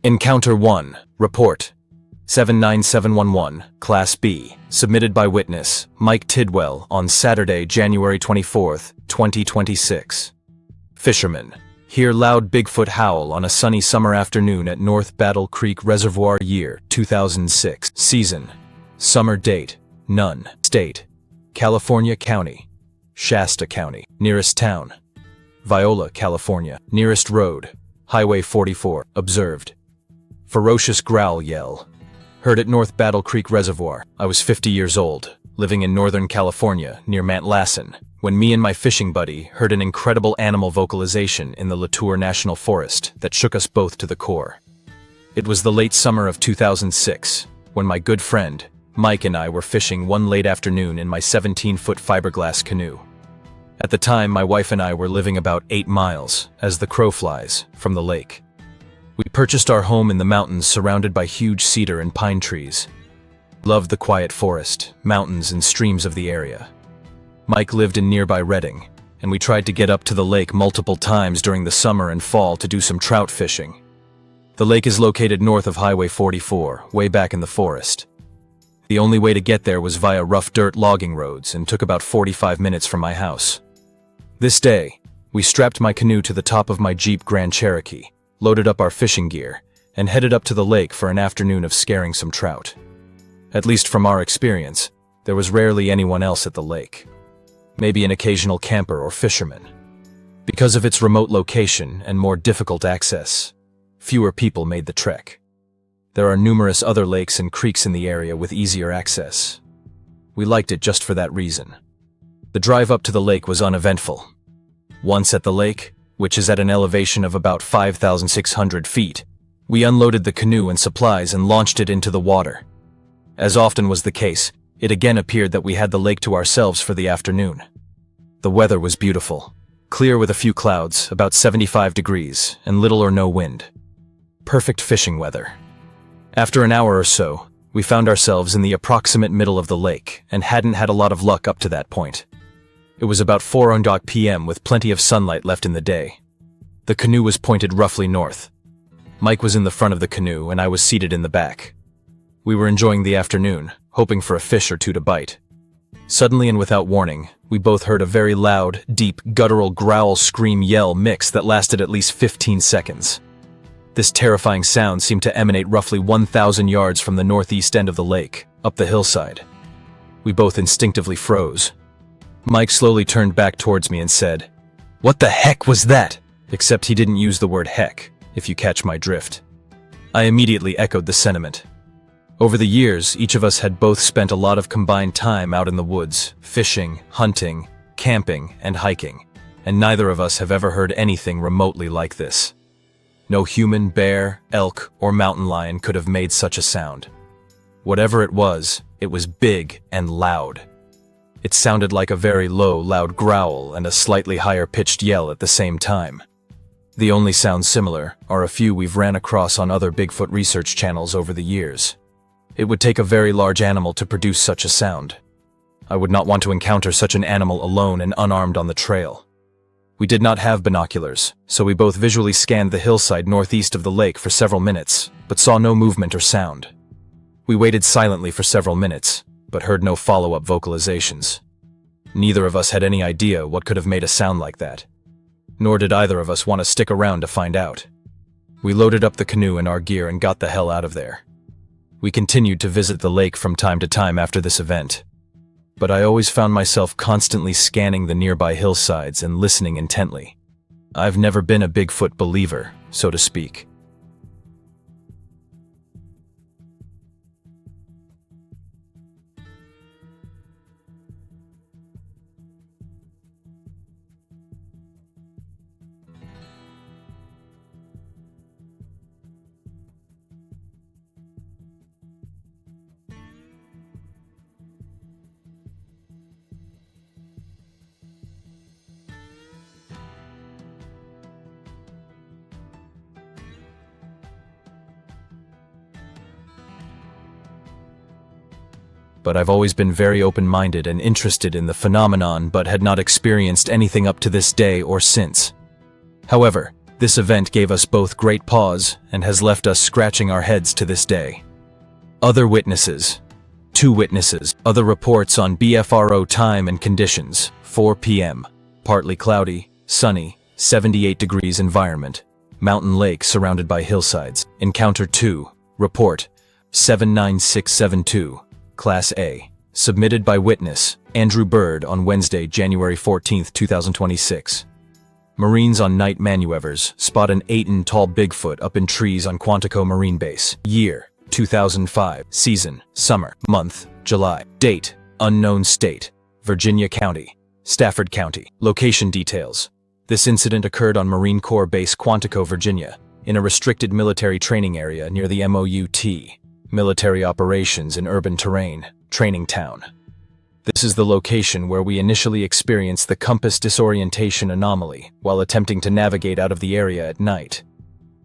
Encounter 1. Report. 79711, Class B. Submitted by witness, Mike Tidwell, on Saturday, January 24, 2026. Fisherman. Hear loud Bigfoot howl on a sunny summer afternoon at North Battle Creek Reservoir. Year, 2006. Season. Summer. Date. None. State. California. County. Shasta County. Nearest town. Viola, California. Nearest road. Highway 44. Observed. Ferocious growl yell. Heard at North Battle Creek Reservoir. I was 50 years old, living in Northern California near Mount Lassen, when me and my fishing buddy heard an incredible animal vocalization in the Latour National Forest that shook us both to the core. It was the late summer of 2006, when my good friend, Mike, and I were fishing one late afternoon in my 17-foot fiberglass canoe. At the time, my wife and I were living about 8 miles, as the crow flies, from the lake. We purchased our home in the mountains surrounded by huge cedar and pine trees. Loved the quiet forest, mountains, and streams of the area. Mike lived in nearby Redding, and we tried to get up to the lake multiple times during the summer and fall to do some trout fishing. The lake is located north of Highway 44, way back in the forest. The only way to get there was via rough dirt logging roads and took about 45 minutes from my house. This day, we strapped my canoe to the top of my Jeep Grand Cherokee, loaded up our fishing gear, and headed up to the lake for an afternoon of scaring some trout. At least from our experience, there was rarely anyone else at the lake. Maybe an occasional camper or fisherman. Because of its remote location and more difficult access, fewer people made the trek. There are numerous other lakes and creeks in the area with easier access. We liked it just for that reason. The drive up to the lake was uneventful. Once at the lake, which is at an elevation of about 5,600 feet, we unloaded the canoe and supplies and launched it into the water. As often was the case, it again appeared that we had the lake to ourselves for the afternoon. The weather was beautiful, clear with a few clouds, about 75 degrees, and little or no wind. Perfect fishing weather. After an hour or so, we found ourselves in the approximate middle of the lake and hadn't had a lot of luck up to that point. It was about 4 p.m. with plenty of sunlight left in the day. The canoe was pointed roughly north. Mike was in the front of the canoe and I was seated in the back. We were enjoying the afternoon, hoping for a fish or two to bite. Suddenly and without warning, we both heard a very loud, deep, guttural growl, scream, yell mix that lasted at least 15 seconds. This terrifying sound seemed to emanate roughly 1,000 yards from the northeast end of the lake, up the hillside. We both instinctively froze. Mike slowly turned back towards me and said, "What the heck was that?" Except he didn't use the word heck, if you catch my drift. I immediately echoed the sentiment. Over the years, each of us had both spent a lot of combined time out in the woods, fishing, hunting, camping, and hiking, and neither of us have ever heard anything remotely like this. No human, bear, elk, or mountain lion could have made such a sound. Whatever it was big and loud. It sounded like a very low, loud growl and a slightly higher-pitched yell at the same time. The only sounds similar are a few we've ran across on other Bigfoot research channels over the years. It would take a very large animal to produce such a sound. I would not want to encounter such an animal alone and unarmed on the trail. We did not have binoculars, so we both visually scanned the hillside northeast of the lake for several minutes, but saw no movement or sound. We waited silently for several minutes, but heard no follow-up vocalizations. Neither of us had any idea what could have made a sound like that, nor did either of us want to stick around to find out. We loaded up the canoe and our gear and got the hell out of there. We continued to visit the lake from time to time after this event, but I always found myself constantly scanning the nearby hillsides and listening intently. I've never been a Bigfoot believer, so to speak. But I've always been very open-minded and interested in the phenomenon, but had not experienced anything up to this day or since. However, This event gave us both great pause and has left us scratching our heads to this day. Other witnesses. 2 witnesses. Other reports on BFRO time and conditions. 4 p.m. Partly cloudy, sunny, 78 degrees environment. Mountain lake surrounded by hillsides. Encounter 2. Report 79672. Class A. Submitted by witness Andrew Bird on Wednesday, January 14, 2026. Marines on night maneuvers spot an 8-ton-tall Bigfoot up in trees on Quantico Marine Base. Year 2005. Season summer. Month July. Date unknown. State Virginia County, Stafford County. Location details. This incident occurred on Marine Corps Base Quantico, Virginia, in a restricted military training area near the MOUT, Military Operations in Urban Terrain, Training Town. This is the location where we initially experienced the compass disorientation anomaly while attempting to navigate out of the area at night.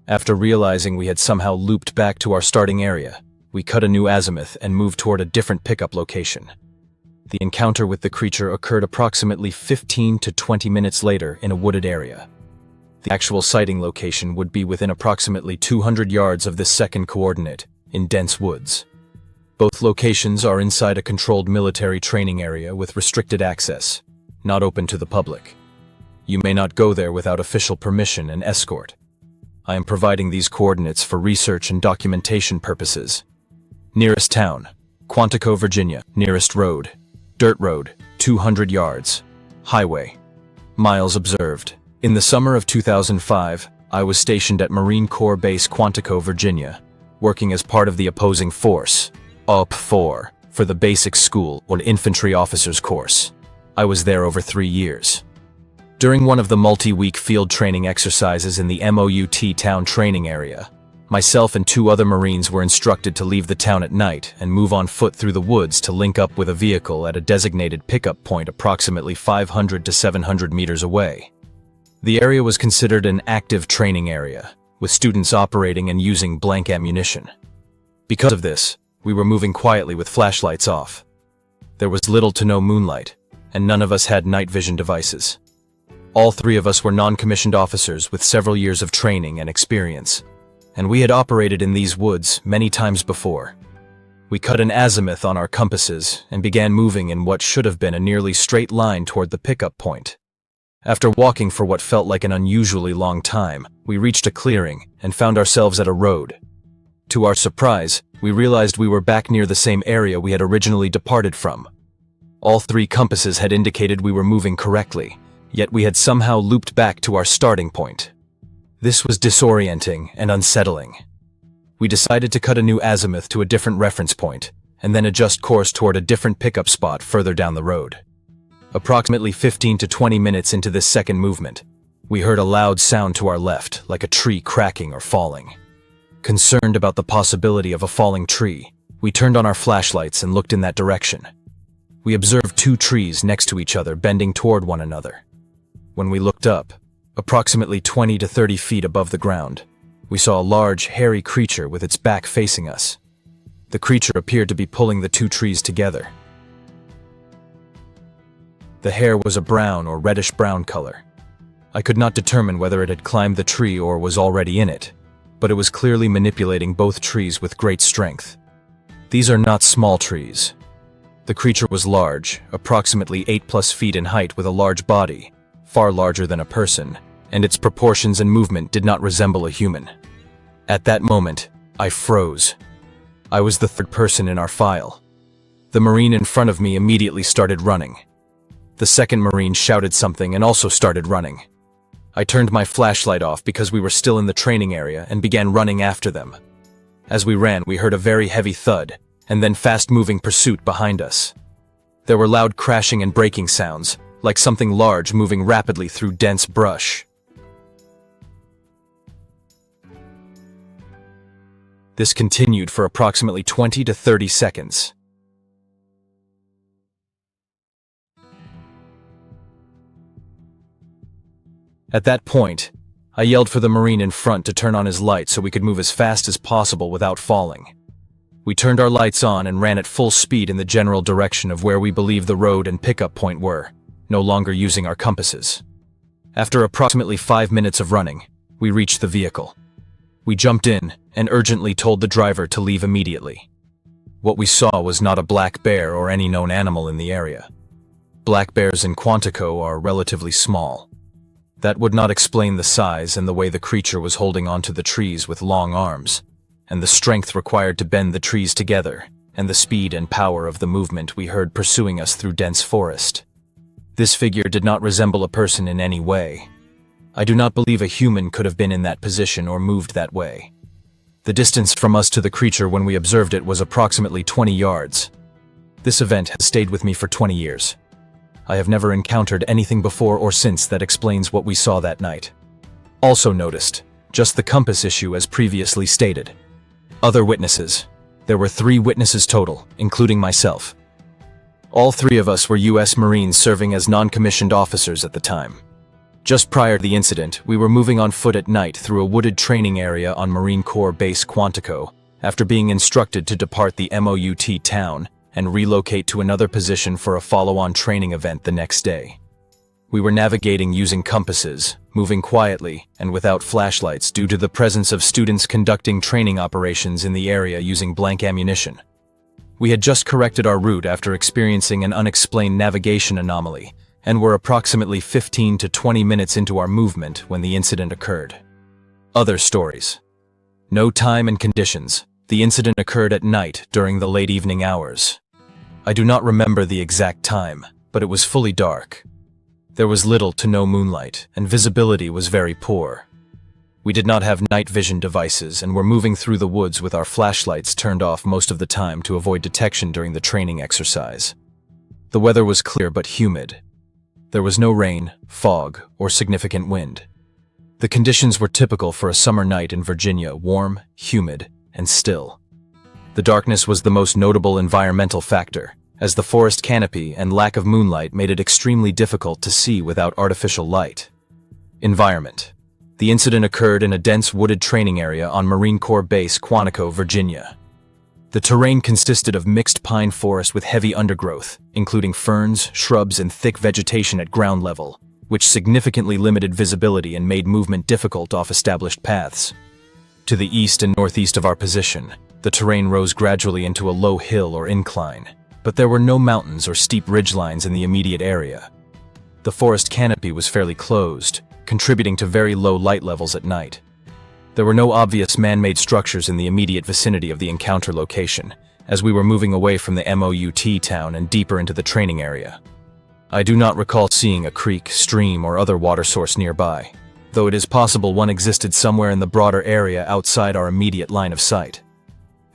After realizing we had somehow looped back to our starting area, we cut a new azimuth and moved toward a different pickup location. The encounter with the creature occurred approximately 15 to 20 minutes later in a wooded area. The actual sighting location would be within approximately 200 yards of this second coordinate, in dense woods. Both locations are inside a controlled military training area with restricted access, not open to the public. You may not go there without official permission and escort. I am providing these coordinates for research and documentation purposes. Nearest town, Quantico, Virginia. Nearest road, dirt road, 200 yards. Highway. Miles observed. In the summer of 2005, I was stationed at Marine Corps Base Quantico, Virginia, working as part of the opposing force, OP-4, for the Basic School or Infantry Officers Course. I was there over 3 years. During one of the multi-week field training exercises in the MOUT town training area, myself and 2 other Marines were instructed to leave the town at night and move on foot through the woods to link up with a vehicle at a designated pickup point approximately 500 to 700 meters away. The area was considered an active training area, with students operating and using blank ammunition. Because of this, we were moving quietly with flashlights off. There was little to no moonlight, and none of us had night vision devices. All 3 of us were non-commissioned officers with several years of training and experience, and we had operated in these woods many times before. We cut an azimuth on our compasses and began moving in what should have been a nearly straight line toward the pickup point. After walking for what felt like an unusually long time, we reached a clearing and found ourselves at a road. To our surprise, we realized we were back near the same area we had originally departed from. All 3 compasses had indicated we were moving correctly, yet we had somehow looped back to our starting point. This was disorienting and unsettling. We decided to cut a new azimuth to a different reference point, and then adjust course toward a different pickup spot further down the road. Approximately 15 to 20 minutes into this second movement, we heard a loud sound to our left, like a tree cracking or falling. Concerned about the possibility of a falling tree, we turned on our flashlights and looked in that direction. We observed 2 trees next to each other bending toward one another. When we looked up, approximately 20 to 30 feet above the ground, we saw a large, hairy creature with its back facing us. The creature appeared to be pulling the 2 trees together. The hair was a brown or reddish-brown color. I could not determine whether it had climbed the tree or was already in it, but it was clearly manipulating both trees with great strength. These are not small trees. The creature was large, approximately 8+ feet in height with a large body, far larger than a person, and its proportions and movement did not resemble a human. At that moment, I froze. I was the 3rd person in our file. The Marine in front of me immediately started running. The 2nd Marine shouted something and also started running. I turned my flashlight off because we were still in the training area and began running after them. As we ran, we heard a very heavy thud, and then fast-moving pursuit behind us. There were loud crashing and breaking sounds, like something large moving rapidly through dense brush. This continued for approximately 20 to 30 seconds. At that point, I yelled for the Marine in front to turn on his light so we could move as fast as possible without falling. We turned our lights on and ran at full speed in the general direction of where we believed the road and pickup point were, no longer using our compasses. After approximately 5 minutes of running, We reached the vehicle. We jumped in and urgently told the driver to leave immediately. What we saw was not a black bear or any known animal in the area. Black bears in Quantico are relatively small. That would not explain the size and the way the creature was holding onto the trees with long arms, and the strength required to bend the trees together, and the speed and power of the movement we heard pursuing us through dense forest. This figure did not resemble a person in any way. I do not believe a human could have been in that position or moved that way. The distance from us to the creature when we observed it was approximately 20 yards. This event has stayed with me for 20 years. I have never encountered anything before or since that explains what we saw that night. Also noticed, just the compass issue as previously stated. Other witnesses. There were 3 witnesses total, including myself. All 3 of us were U.S. Marines serving as non-commissioned officers at the time. Just prior to the incident, we were moving on foot at night through a wooded training area on Marine Corps Base Quantico after being instructed to depart the MOUT town and relocate to another position for a follow-on training event the next day. We were navigating using compasses, moving quietly and without flashlights due to the presence of students conducting training operations in the area using blank ammunition. We had just corrected our route after experiencing an unexplained navigation anomaly and were approximately 15 to 20 minutes into our movement when the incident occurred. Other stories. No time and conditions. The incident occurred at night during the late evening hours. I do not remember the exact time, but it was fully dark. There was little to no moonlight, and visibility was very poor. We did not have night vision devices and were moving through the woods with our flashlights turned off most of the time to avoid detection during the training exercise. The weather was clear but humid. There was no rain, fog, or significant wind. The conditions were typical for a summer night in Virginia, warm, humid, and still. The darkness was the most notable environmental factor, as the forest canopy and lack of moonlight made it extremely difficult to see without artificial light. Environment. The incident occurred in a dense wooded training area on Marine Corps Base Quantico, Virginia. The terrain consisted of mixed pine forest with heavy undergrowth, including ferns, shrubs, and thick vegetation at ground level, which significantly limited visibility and made movement difficult off established paths. To the east and northeast of our position, the terrain rose gradually into a low hill or incline, but there were no mountains or steep ridgelines in the immediate area. The forest canopy was fairly closed, contributing to very low light levels at night. There were no obvious man-made structures in the immediate vicinity of the encounter location, as we were moving away from the MOUT town and deeper into the training area. I do not recall seeing a creek, stream, or other water source nearby, though it is possible one existed somewhere in the broader area outside our immediate line of sight.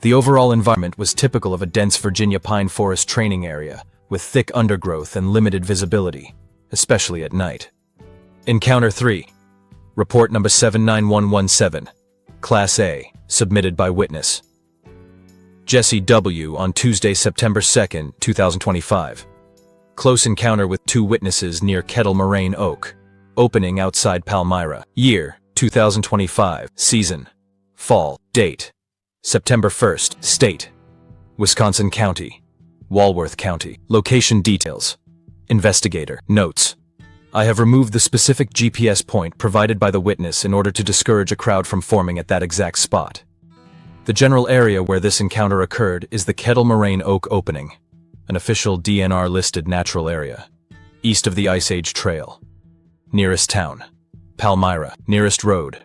The overall environment was typical of a dense Virginia pine forest training area, with thick undergrowth and limited visibility, especially at night. Encounter 3. Report number 79117, Class A, submitted by witness Jesse W. on Tuesday, September 2, 2025. Close encounter with 2 witnesses near Kettle Moraine Oak. Opening outside Palmyra. Year, 2025. Season, fall. Date, September 1st. State, Wisconsin County, Walworth County. Location details. Investigator. Notes. I have removed the specific GPS point provided by the witness in order to discourage a crowd from forming at that exact spot. The general area where this encounter occurred is the Kettle Moraine Oak opening, an official DNR-listed natural area, east of the Ice Age Trail. Nearest town, Palmyra. Nearest road,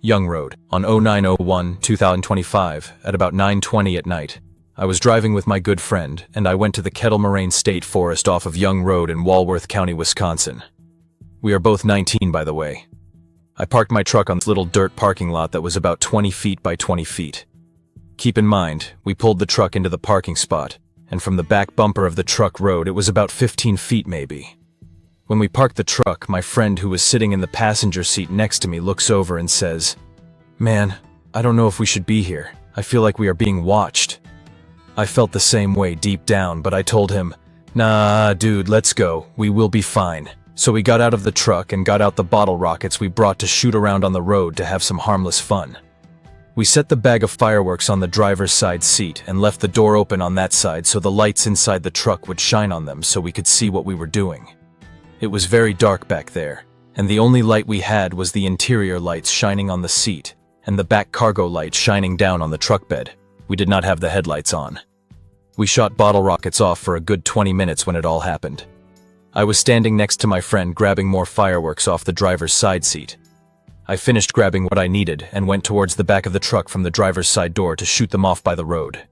Young Road. On 09/01/2025, at about 9:20 at night, I was driving with my good friend, and I went to the Kettle Moraine State Forest off of Young Road in Walworth County, Wisconsin. We are both 19, by the way. I parked my truck on this little dirt parking lot that was about 20 feet by 20 feet. Keep in mind, we pulled the truck into the parking spot, and from the back bumper of the truck road, it was about 15 feet maybe. When we parked the truck, my friend who was sitting in the passenger seat next to me looks over and says, "Man, I don't know if we should be here. I feel like we are being watched." I felt the same way deep down, but I told him, "Nah, dude, let's go. We will be fine." So we got out of the truck and got out the bottle rockets we brought to shoot around on the road to have some harmless fun. We set the bag of fireworks on the driver's side seat and left the door open on that side so the lights inside the truck would shine on them so we could see what we were doing. It was very dark back there, and the only light we had was the interior lights shining on the seat and the back cargo light shining down on the truck bed. We did not have the headlights on. We shot bottle rockets off for a good 20 minutes when it all happened. I was standing next to my friend grabbing more fireworks off the driver's side seat. I finished grabbing what I needed and went towards the back of the truck from the driver's side door to shoot them off by the road.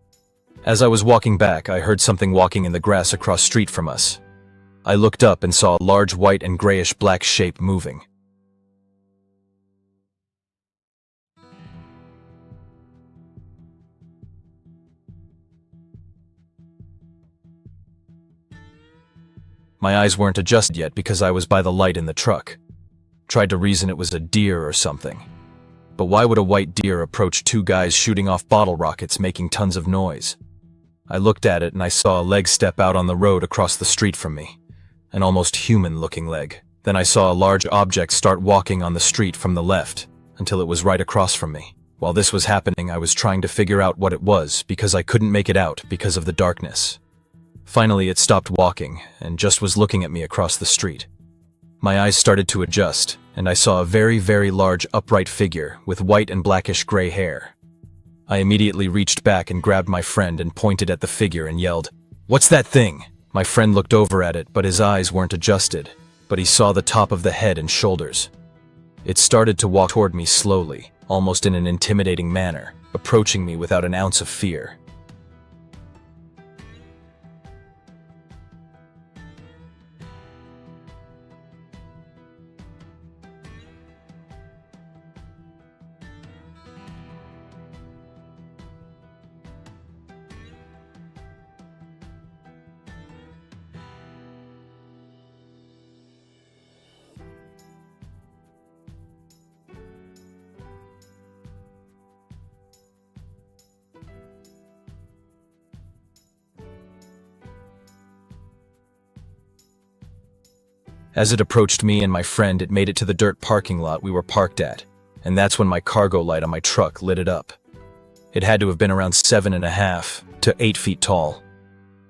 As I was walking back, I heard something walking in the grass across street from us. I looked up and saw a large white and grayish-black shape moving. My eyes weren't adjusted yet because I was by the light in the truck. Tried to reason it was a deer or something. But why would a white deer approach two guys shooting off bottle rockets making tons of noise? I looked at it and I saw a leg step out on the road across the street from me. An almost human-looking leg. Then I saw a large object start walking on the street from the left until it was right across from me. While this was happening, I was trying to figure out what it was because I couldn't make it out because of the darkness. Finally, it stopped walking and just was looking at me across the street. My eyes started to adjust, and I saw a very, very large upright figure with white and blackish gray hair. I immediately reached back and grabbed my friend and pointed at the figure and yelled, "What's that thing?" My friend looked over at it, but his eyes weren't adjusted, but he saw the top of the head and shoulders. It started to walk toward me slowly, almost in an intimidating manner, approaching me without an ounce of fear. As it approached me and my friend, it made it to the dirt parking lot we were parked at, and that's when my cargo light on my truck lit it up. It had to have been around 7.5 to 8 feet tall.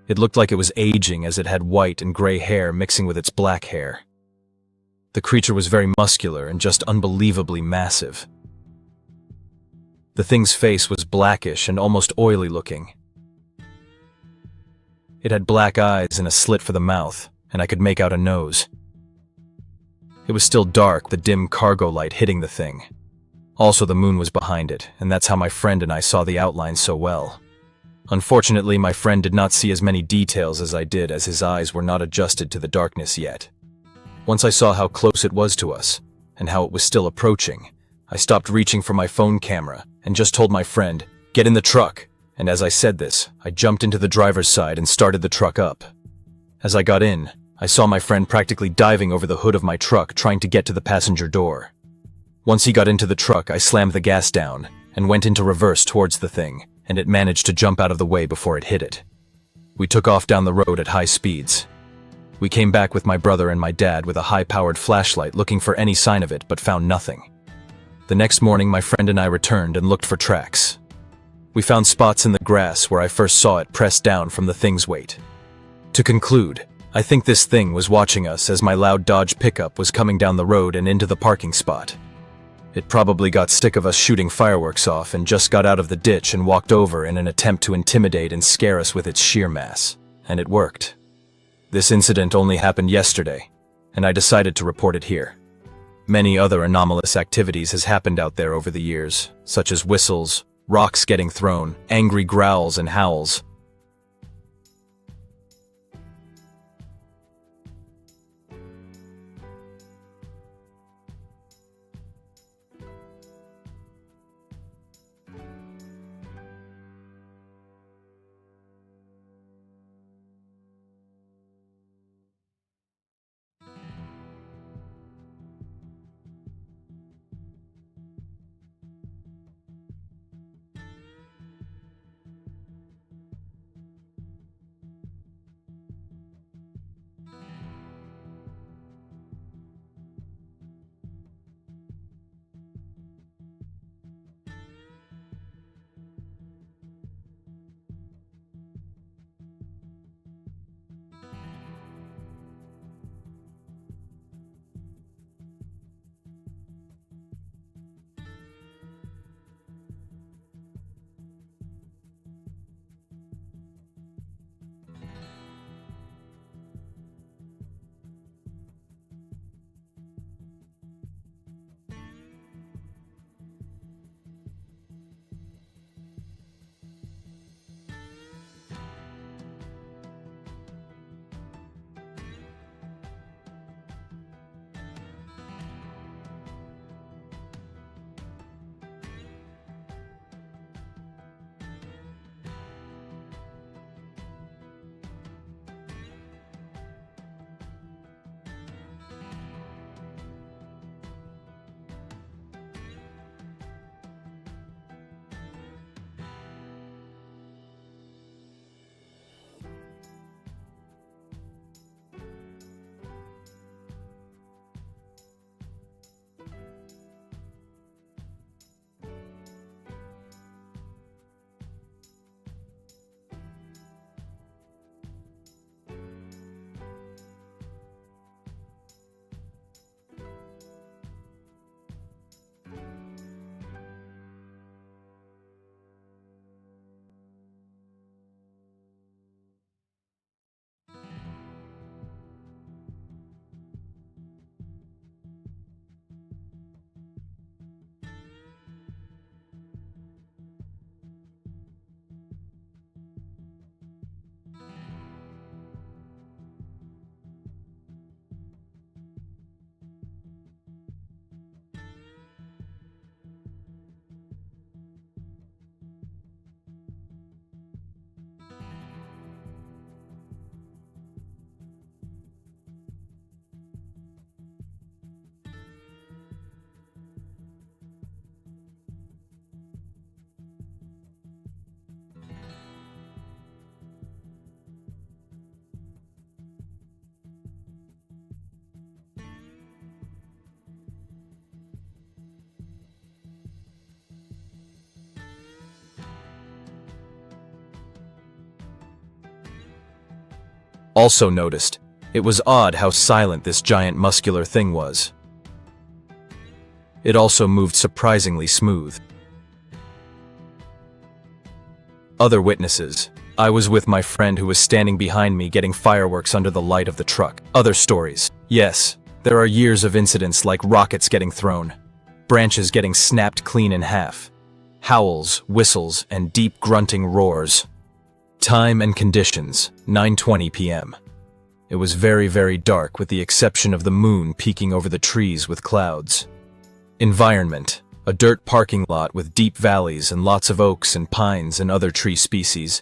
It looked like it was aging as it had white and gray hair mixing with its black hair. The creature was very muscular and just unbelievably massive. The thing's face was blackish and almost oily looking. It had black eyes and a slit for the mouth, and I could make out a nose. It was still dark, the dim cargo light hitting the thing. Also, the moon was behind it, and that's how my friend and I saw the outline so well. Unfortunately, my friend did not see as many details as I did, as his eyes were not adjusted to the darkness yet. Once I saw how close it was to us, and how it was still approaching, I stopped reaching for my phone camera and just told my friend, "Get in the truck." And as I said this, I jumped into the driver's side and started the truck up. As I got in, I saw my friend practically diving over the hood of my truck trying to get to the passenger door. Once he got into the truck, I slammed the gas down and went into reverse towards the thing, and it managed to jump out of the way before it hit it. We took off down the road at high speeds. We came back with my brother and my dad with a high-powered flashlight looking for any sign of it, but found nothing. The next morning, my friend and I returned and looked for tracks. We found spots in the grass where I first saw it pressed down from the thing's weight. To conclude, I think this thing was watching us as my loud Dodge pickup was coming down the road and into the parking spot. It probably got sick of us shooting fireworks off and just got out of the ditch and walked over in an attempt to intimidate and scare us with its sheer mass. And it worked. This incident only happened yesterday, and I decided to report it here. Many other anomalous activities has happened out there over the years, such as whistles, rocks getting thrown, angry growls and howls. Also noticed, it was odd how silent this giant muscular thing was. It also moved surprisingly smooth. Other witnesses. I was with my friend who was standing behind me getting fireworks under the light of the truck. Other stories. Yes, there are years of incidents like rockets getting thrown, branches getting snapped clean in half, howls, whistles, and deep grunting roars. Time and conditions, 9:20 p.m. It was very, very dark with the exception of the moon peeking over the trees with clouds. Environment, a dirt parking lot with deep valleys and lots of oaks and pines and other tree species.